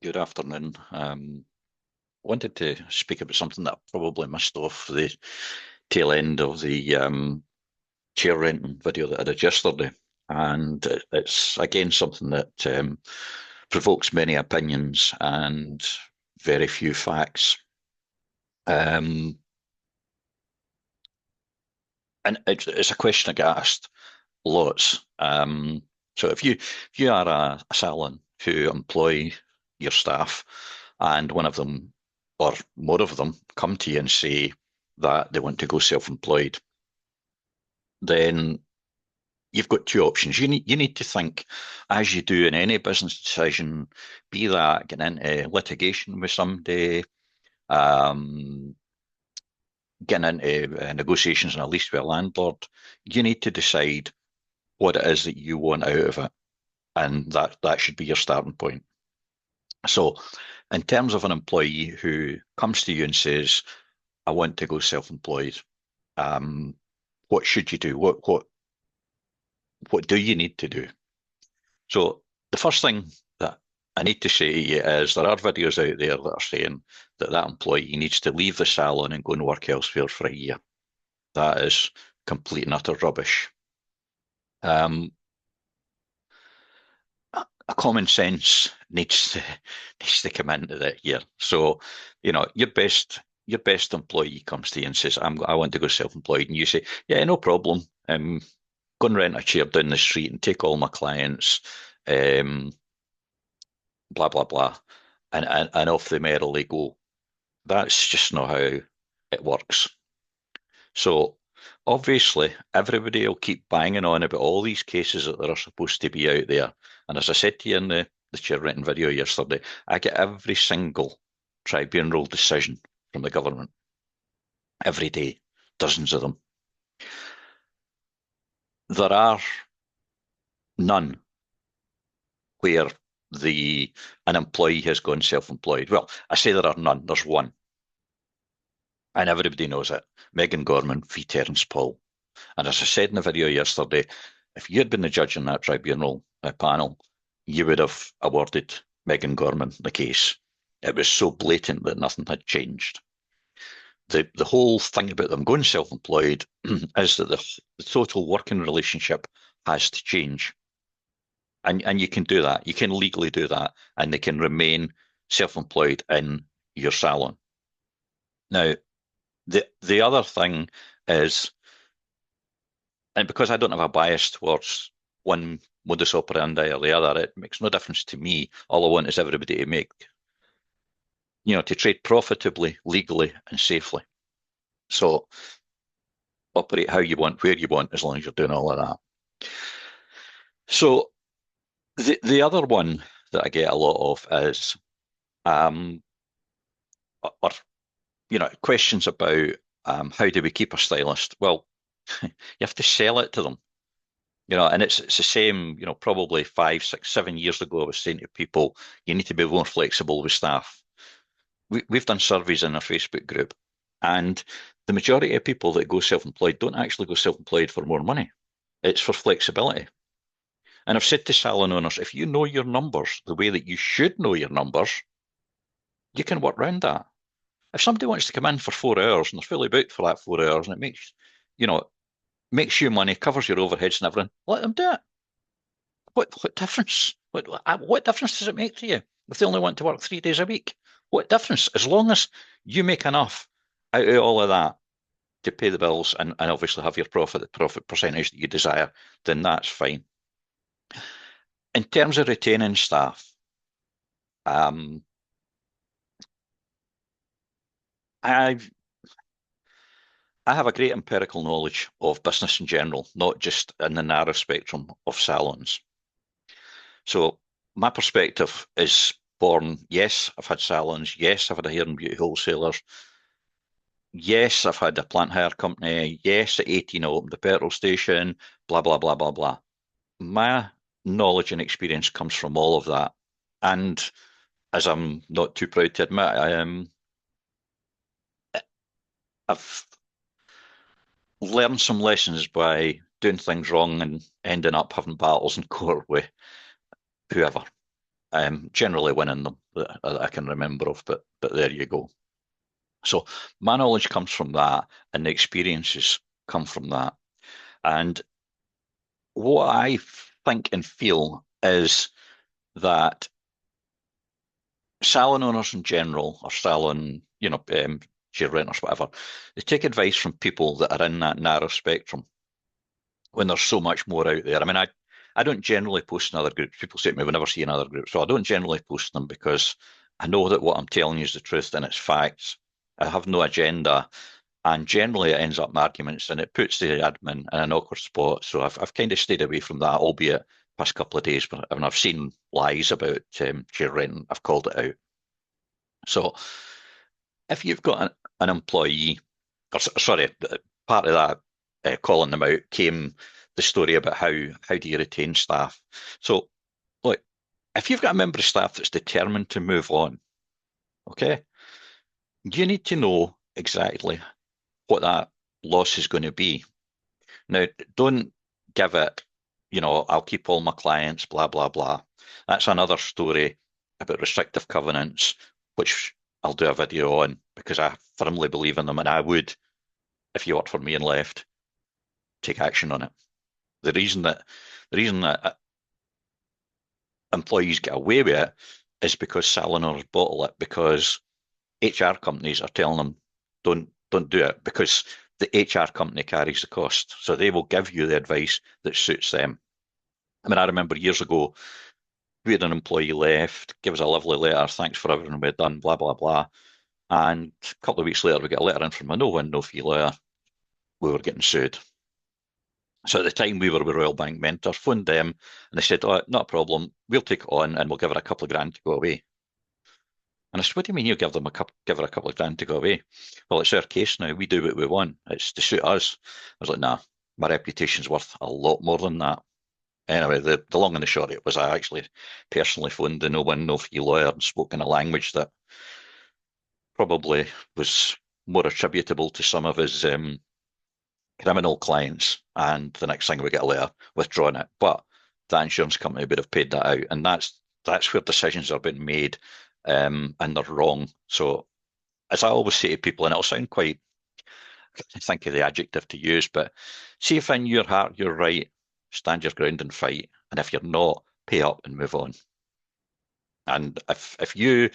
Good afternoon. Wanted to speak about something that I probably missed off the tail end of the chair renting video that I did yesterday. And it's again something that provokes many opinions and very few facts. Um, and it's a question I get asked lots. So if you are a salon who employ your staff, and one of them or more of them come to you and say that they want to go self-employed, then you've got two options. You need to think, as you do in any business decision, be that getting into litigation with somebody, um, getting into negotiations and a lease with a landlord. You need to decide what it is that you want out of it, and that should be your starting point. So, in terms of an employee who comes to you and says, "I want to go self-employed," um, what should you do? What do you need to do? So, the first thing that I need to say to you is there are videos out there that are saying that that employee needs to leave the salon and go and work elsewhere for a year. That is complete and utter rubbish. Um, a common sense needs to come into that here. So, your best employee comes to you and says, I want to go self-employed," and you say, "Yeah, no problem. Go and rent a chair down the street and take all my clients, um, blah blah blah," and off they merrily go. That's just not how it works. So obviously, everybody will keep banging on about all these cases that are supposed to be out there. And as I said to you in the chair renting video yesterday, I get every single tribunal decision from the government every day, dozens of them. There are none where an employee has gone self-employed. Well, I say there are none. There's one, and everybody knows it. Megan Gorman v. Terence Paul. And as I said in the video yesterday, if you had been the judge in that tribunal panel, you would have awarded Megan Gorman the case. It was so blatant that nothing had changed. The whole thing about them going self-employed is that the total working relationship has to change. And you can do that. You can legally do that, and they can remain self-employed in your salon. Now, the other thing is, and because I don't have a bias towards one modus operandi or the other, it makes no difference to me. All I want is everybody to trade profitably, legally, and safely. So operate how you want, where you want, as long as you're doing all of that. So the other one that I get a lot of is, or questions about how do we keep a stylist? Well, you have to sell it to them. And it's the same, probably 5, 6, 7 years ago, I was saying to people, you need to be more flexible with staff. We've done surveys in our Facebook group, and the majority of people that go self-employed don't actually go self-employed for more money. It's for flexibility. And I've said to salon owners, if you know your numbers the way that you should know your numbers, you can work around that. If somebody wants to come in for 4 hours and they're fully booked for that 4 hours, and it makes you money, covers your overheads and everything, let them do it. What difference? What difference does it make to you if they only want to work 3 days a week? What difference? As long as you make enough out of all of that to pay the bills and obviously have your profit percentage that you desire, then that's fine. In terms of retaining staff, I have a great empirical knowledge of business in general, not just in the narrow spectrum of salons. So my perspective is born, yes, I've had salons. Yes, I've had a hair and beauty wholesalers. Yes, I've had a plant hire company. Yes, at 18 I opened a petrol station, blah, blah, blah, blah, blah. My knowledge and experience comes from all of that. And as I'm not too proud to admit, I've learned some lessons by doing things wrong and ending up having battles in court with whoever. generally winning them that I can remember of, but there you go. So my knowledge comes from that, and the experiences come from that. And what I think and feel is that salon owners in general, or salon, share renters, whatever, they take advice from people that are in that narrow spectrum when there's so much more out there. I mean, I don't generally post in other groups. People say to me, we never see in other groups. So I don't generally post them because I know that what I'm telling you is the truth and it's facts. I have no agenda. And generally it ends up in arguments and it puts the admin in an awkward spot. So I've kind of stayed away from that, albeit past couple of days when I've seen lies about share renting, I've called it out. So if you've got an employee, or sorry, part of that calling them out came the story about how do you retain staff. So look, if you've got a member of staff that's determined to move on, okay, you need to know exactly what that loss is going to be. Now, don't give it, I'll keep all my clients, blah, blah, blah. That's another story about restrictive covenants, which I'll do a video on because I firmly believe in them. And I would, if you worked for me and left, take action on it. The reason that employees get away with it is because salon owners bottle it, because HR companies are telling them don't do it, because the HR company carries the cost. So they will give you the advice that suits them. I mean, I remember years ago, we had an employee left, give us a lovely letter, thanks for everything we've done, blah, blah, blah. And a couple of weeks later, we get a letter in from a no-win, no-fee lawyer. We were getting sued. So at the time, we were with Royal Bank Mentors, phoned them, and they said, oh, not a problem, we'll take it on and we'll give her a couple of grand to go away. And I said, what do you mean you give her a couple of grand to go away? Well, it's our case now. We do what we want. It's to suit us. I was like, nah, my reputation's worth a lot more than that. Anyway, the long and the short of it was I actually personally phoned the no-win, no-fee lawyer and spoke in a language that probably was more attributable to some of his criminal clients. And the next thing we get a letter withdrawing it. But the insurance company would have paid that out. And that's where decisions are being made, and they're wrong. So as I always say to people, and it'll sound quite, I can't think of the adjective to use, but see if in your heart you're right, stand your ground and fight. And if you're not, pay up and move on. And if you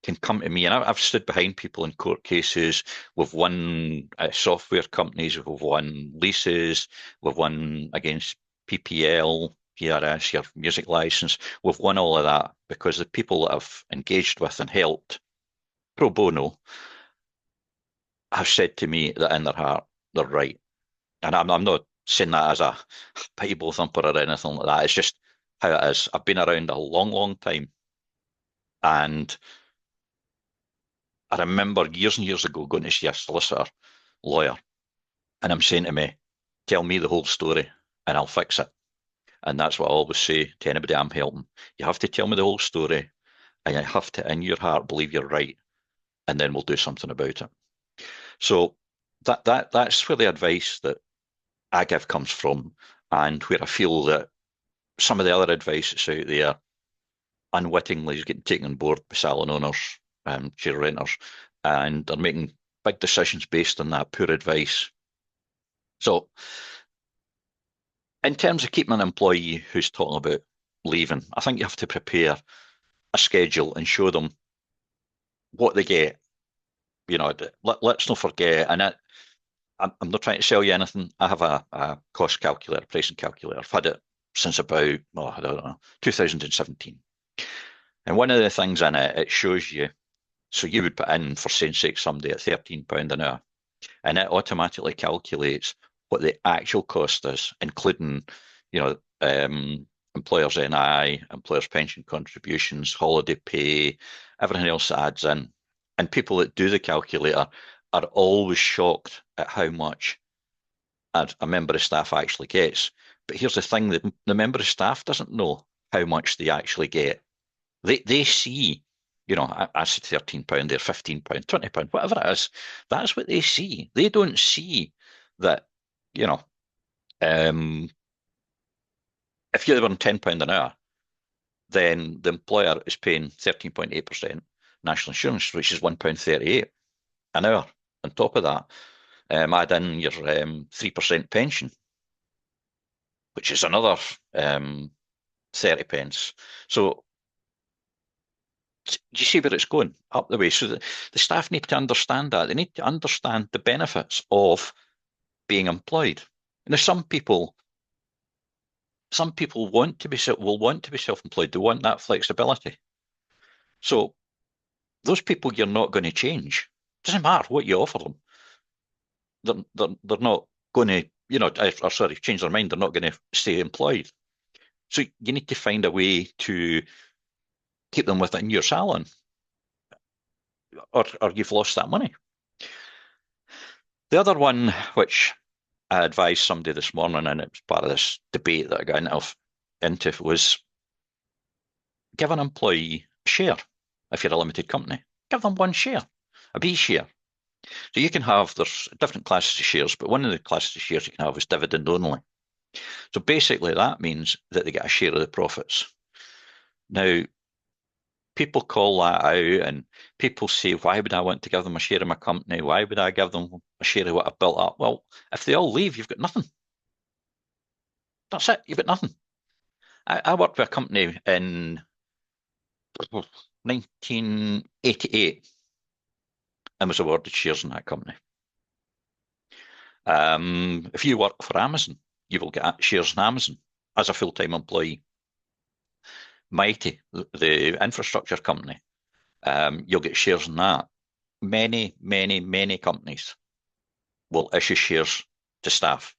can come to me, and I've stood behind people in court cases, we've won software companies, we've won leases, we've won against PPL, PRS, your music license, we've won all of that because the people that I've engaged with and helped pro bono have said to me that in their heart they're right. And I'm not saying that as a Bible thumper or anything like that. It's just how it is. I've been around a long, long time. And I remember years and years ago going to see a solicitor lawyer, and I'm saying to me, tell me the whole story and I'll fix it. And that's what I always say to anybody I'm helping. You have to tell me the whole story, and you have to, in your heart, believe you're right, and then we'll do something about it. So that's where the advice that I give comes from, and where I feel that some of the other advice that's out there unwittingly is getting taken on board by salon owners, share renters, and they're making big decisions based on that poor advice. So in terms of keeping an employee who's talking about leaving, I think you have to prepare a schedule and show them what they get. Let's not forget, and I'm not trying to sell you anything. I have a cost calculator, pricing calculator. I've had it since about, I don't know, 2017. And one of the things in it, it shows you, so you would put in, for saying sake, somebody at £13 an hour, and it automatically calculates what the actual cost is, including, employers' NI, employers' pension contributions, holiday pay, everything else that adds in. And people that do the calculator are always shocked at how much a member of staff actually gets. But here's the thing, the member of staff doesn't know how much they actually get. They see, I said £13, they're £15, £20, whatever it is. That's what they see. They don't see that, if you're on £10 an hour, then the employer is paying 13.8% national insurance, which is £1.38 an hour. On top of that, add in your 3% pension, which is another 30 pence. So do you see where it's going? Up the way. So the staff need to understand that. They need to understand the benefits of being employed. And there's some people will want to be self-employed. They want that flexibility. So those people you're not going to change. Doesn't matter what you offer them. They're not going to, change their mind. They're not going to stay employed. So you need to find a way to keep them within your salon, or you've lost that money. The other one, which I advised somebody this morning, and it was part of this debate that I got into, was give an employee a share. If you're a limited company, give them one share, a B share. So you can have, there's different classes of shares, but one of the classes of shares you can have is dividend only. So basically that means that they get a share of the profits. Now, people call that out and people say, why would I want to give them a share of my company? Why would I give them a share of what I've built up? Well, if they all leave, you've got nothing. That's it. You've got nothing. I worked with a company in 1988 and was awarded shares in that company. If you work for Amazon, you will get shares in Amazon as a full-time employee. Mighty, the infrastructure company, you'll get shares in that. Many, many, many companies will issue shares to staff.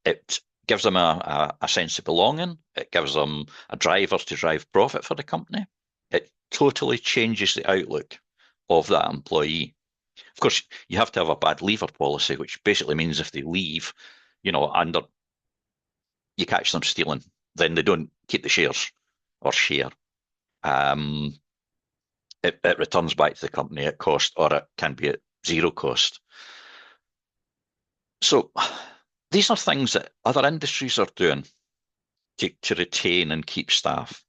It gives them a sense of belonging. It gives them a driver to drive profit for the company. It totally changes the outlook of that employee. Of course, you have to have a bad leaver policy, which basically means if they leave, and you catch them stealing, then they don't keep the shares or share. It returns back to the company at cost, or it can be at zero cost. So these are things that other industries are doing to retain and keep staff.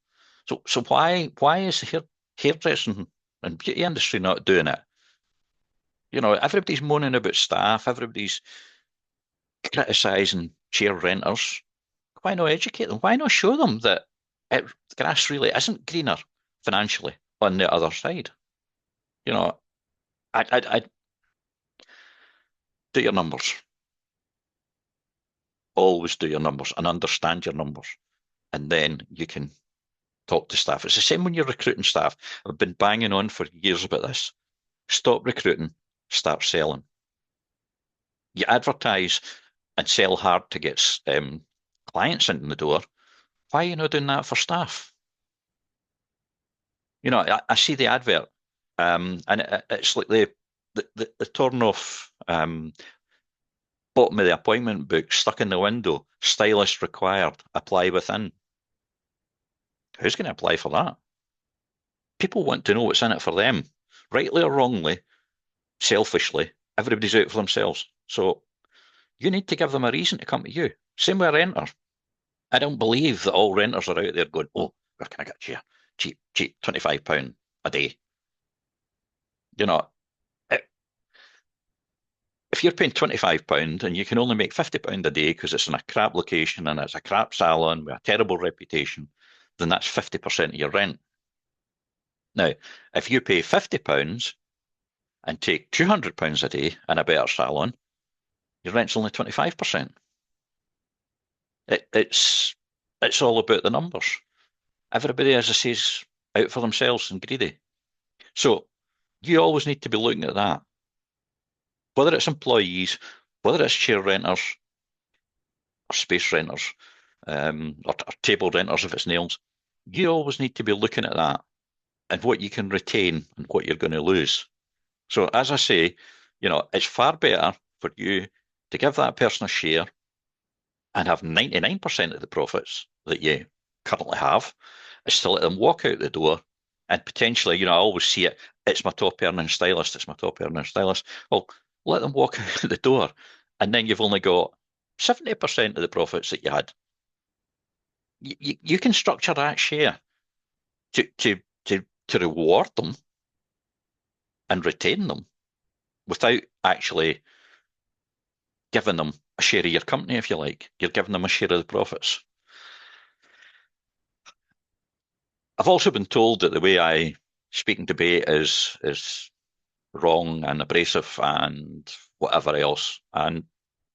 So why is the hairdressing and beauty industry not doing it? Everybody's moaning about staff, everybody's criticising chair renters. Why not educate them? Why not show them that the grass really isn't greener financially on the other side? I do your numbers. Always do your numbers and understand your numbers, and then you can talk to staff. It's the same when you're recruiting staff. I've been banging on for years about this. Stop recruiting, start selling. You advertise and sell hard to get clients in the door. Why are you not doing that for staff? I see the advert, and it's like the torn off bottom of the appointment book stuck in the window. Stylist required. Apply within. Who's going to apply for that? People want to know what's in it for them, rightly or wrongly, selfishly. Everybody's out for themselves. So you need to give them a reason to come to you. Same with a renter. I don't believe that all renters are out there going, oh, where can I get you? Cheap, £25 a day. If you're paying £25 and you can only make £50 a day because it's in a crap location and it's a crap salon with a terrible reputation, then that's 50% of your rent. Now, if you pay £50 and take £200 a day in a better salon, your rent's only 25%. It's all about the numbers. Everybody, as I say, is out for themselves and greedy. So you always need to be looking at that. Whether it's employees, whether it's chair renters or space renters, or table renters if it's nails, you always need to be looking at that and what you can retain and what you're going to lose. So as I say, it's far better for you to give that person a share and have 99% of the profits that you currently have, is to let them walk out the door and potentially, I always see it's my top earning stylist, it's my top earning stylist. Well, let them walk out the door and then you've only got 70% of the profits that you had. You can structure that share to reward them and retain them without actually giving them a share of your company, if you like. You're giving them a share of the profits. I've also been told that the way I speak and debate is wrong and abrasive and whatever else. And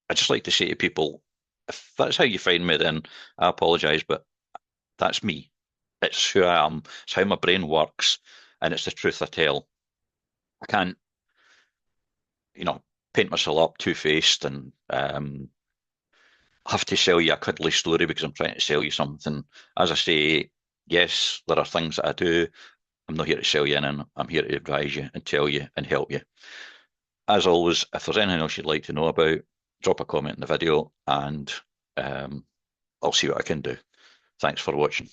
I just like to say to people, if that's how you find me, then I apologise, but that's me. It's who I am. It's how my brain works, and it's the truth I tell. I can't, you know, paint myself up two-faced and have to sell you a cuddly story because I'm trying to sell you something. As I say, yes, there are things that I do. I'm not here to sell you in, I'm here to advise you and tell you and help you. As always, if there's anything else you'd like to know about, drop a comment in the video and I'll see what I can do. Thanks for watching.